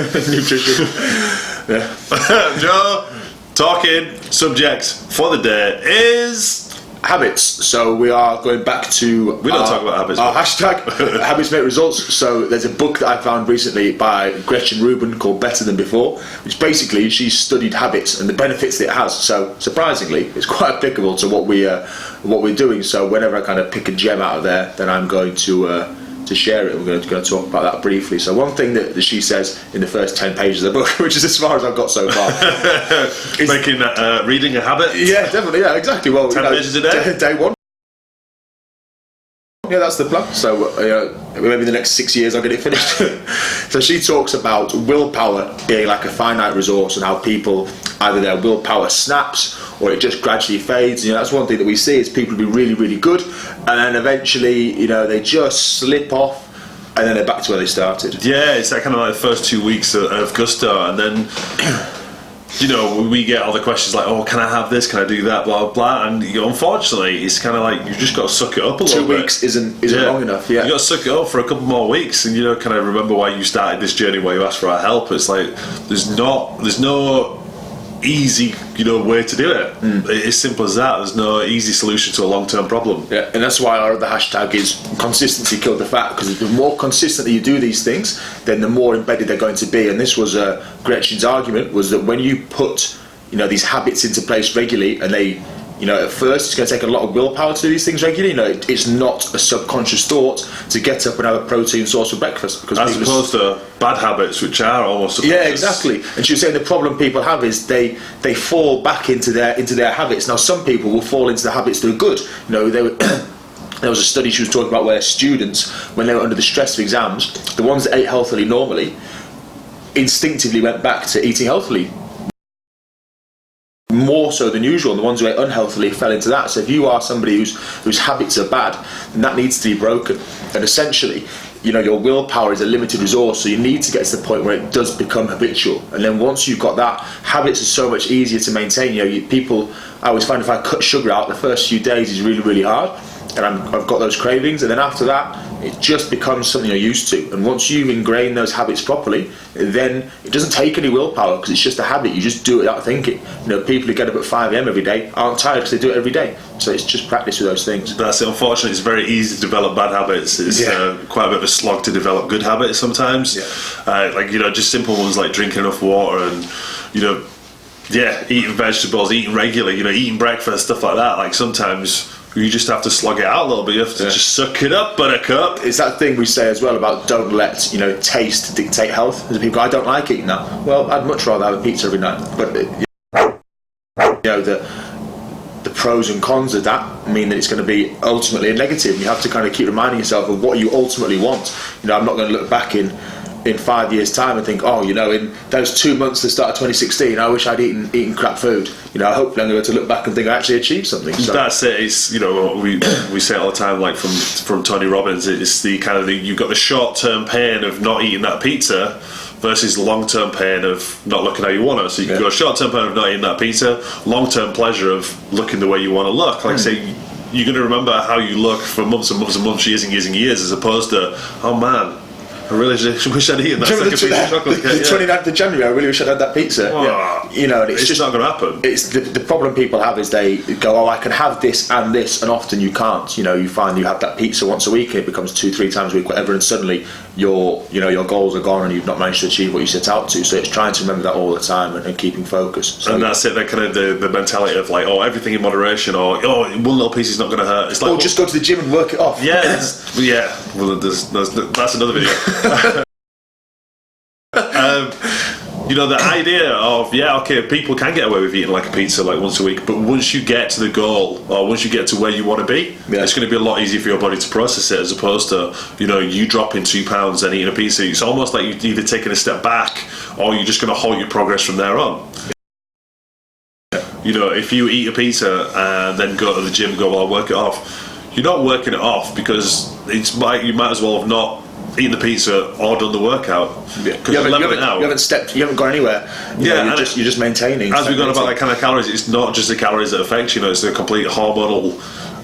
nutrition. Yeah. Joe, talking subject for the day is habits. So we are going back to we don't talk about habits. Our hashtag habits make results. So there's a book that I found recently by Gretchen Rubin called Better Than Before, which basically she's studied habits and the benefits that it has. So surprisingly, it's quite applicable to what we're doing. So whenever I kind of pick a gem out of there, then I'm going to share it. We're going to talk about that briefly. So one thing that she says in the first 10 pages of the book, which is as far as I've got so far, is making reading a habit. Yeah, definitely. Yeah, exactly. Well, 10 pages a day. Day one. Yeah, that's the plan. So maybe the next 6 years I'll get it finished. So she talks about willpower being like a finite resource and how people, either their willpower snaps or it just gradually fades. That's one thing that we see is people be really, really good, and then eventually, they just slip off, and then they're back to where they started. Yeah, it's that kind of like the first 2 weeks of gusto, and then we get all the questions like, oh, can I have this? Can I do that? Blah, blah, blah. And unfortunately, it's kind of like you've just got to suck it up a little bit. 2 weeks isn't long enough, yeah. You've got to suck it up for a couple more weeks and, kind of remember why you started this journey, why you asked for our help. It's like, there's no easy, way to do it. It's as simple as that. There's no easy solution to a long-term problem. Yeah, and that's why our other hashtag is consistency killed the fat, because the more consistently you do these things, then the more embedded they're going to be. And this was Gretchen's argument, was that when you put these habits into place regularly, and they at first it's going to take a lot of willpower to do these things regularly. It's not a subconscious thought to get up and have a protein source for breakfast, because as opposed to bad habits, which are almost subconscious. Yeah, exactly. And she was saying the problem people have is they fall back into their habits. Now some people will fall into the habits that are good. There was a study she was talking about where students, when they were under the stress of exams, the ones that ate healthily normally instinctively went back to eating healthily, more so than usual, and the ones who ate unhealthily fell into that. So if you are somebody whose habits are bad, then that needs to be broken. And essentially, your willpower is a limited resource, so you need to get to the point where it does become habitual. And then once you've got that, habits are so much easier to maintain. I always find if I cut sugar out, the first few days is really, really hard, and I've got those cravings, and then after that it just becomes something you're used to. And once you've ingrained those habits properly, then it doesn't take any willpower, because it's just a habit. You just do it without thinking. People who get up at 5 a.m. every day aren't tired because they do it every day. So it's just practice with those things. That's it. Unfortunately, it's very easy to develop bad habits. It's quite a bit of a slog to develop good habits sometimes. Just simple ones like drinking enough water and eating vegetables, eating regularly, eating breakfast, stuff like that. Like sometimes you just have to slog it out a little bit. You have to just suck it up, buttercup. It's that thing we say as well about don't let taste dictate health. There's people, I don't like eating that. Well, I'd much rather have a pizza every night. But the pros and cons of that mean that it's going to be ultimately a negative. You have to kind of keep reminding yourself of what you ultimately want. I'm not going to look back in 5 years' time and think, in those 2 months at the start of 2016, I wish I'd eaten crap food. Hopefully I'm going to look back and think I actually achieved something. So. That's it. It's we say it all the time, like from Tony Robbins. It's the kind of you've got the short-term pain of not eating that pizza versus the long-term pain of not looking how you want it. So you can go short-term pain of not eating that pizza, long-term pleasure of looking the way you want to look. Like say, you're going to remember how you look for months and months and months, years and years and years, as opposed to, oh man, I really wish I'd eaten that second piece of chocolate cake. The 29th of January, I really wish I'd had that pizza. Oh, and it's just not going to happen. It's the problem people have is they go, I can have this, and often you can't. You find you have that pizza once a week, and it becomes 2-3 times a week, whatever, and suddenly your goals are gone, and you've not managed to achieve what you set out to. So it's trying to remember that all the time and keeping focus. So and that's it. That kind of the mentality of like, everything in moderation, or one little piece is not going to hurt. It's like, just go to the gym and work it off. Yeah, Well, that's another video. The idea of people can get away with eating like a pizza like once a week, but once you get to the goal, or once you get to where you want to be, it's going to be a lot easier for your body to process it, as opposed to you dropping 2 pounds and eating a pizza. It's almost like you're either taking a step back, or you're just going to halt your progress from there on. If you eat a pizza and then go to the gym and go, well, I'll work it off, you're not working it off, because you might as well have not eaten the pizza or done the workout. Because you haven't gone anywhere. You're just maintaining. As we've gone about like kind of calories, it's not just the calories that affect it's the complete hormonal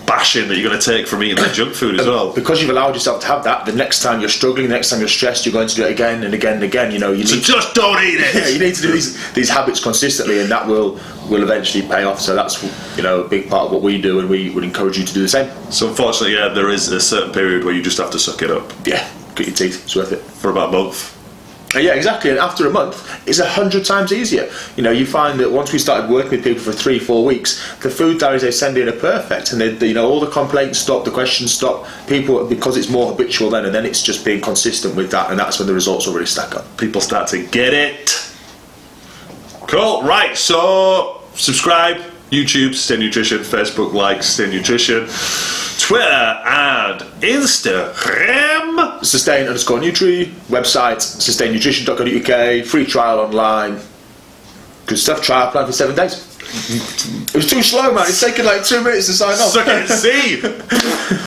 bashing that you're going to take from eating that junk food as well. Because you've allowed yourself to have that, the next time you're struggling, the next time you're stressed, you're going to do it again and again and again. You know, you So need just don't eat it. yeah, you need to do these habits consistently, and that will eventually pay off. So that's, you know, a big part of what we do, and we would encourage you to do the same. So unfortunately, yeah, there is a certain period where you just have to suck it up Yeah, cut your teeth. It's worth it. for about a month. Yeah, exactly. And after a month, it's 100 times easier. You know, you find that once we started working with people for 3-4 weeks, the food diaries they send in are perfect, and they, you know, all the complaints stop, the questions stop. People, because it's more habitual then, and then it's just being consistent with that, and that's when the results will really stack up. People start to get it. Cool. Right. So subscribe. YouTube, Sustain Nutrition. Facebook, like Sustain Nutrition. Twitter and Instagram. Sustain_Nutri, website sustainnutrition.co.uk, free trial online. Good stuff, trial plan for 7 days. It was too slow, man. It's taken like 2 minutes to sign off. Suck it and see.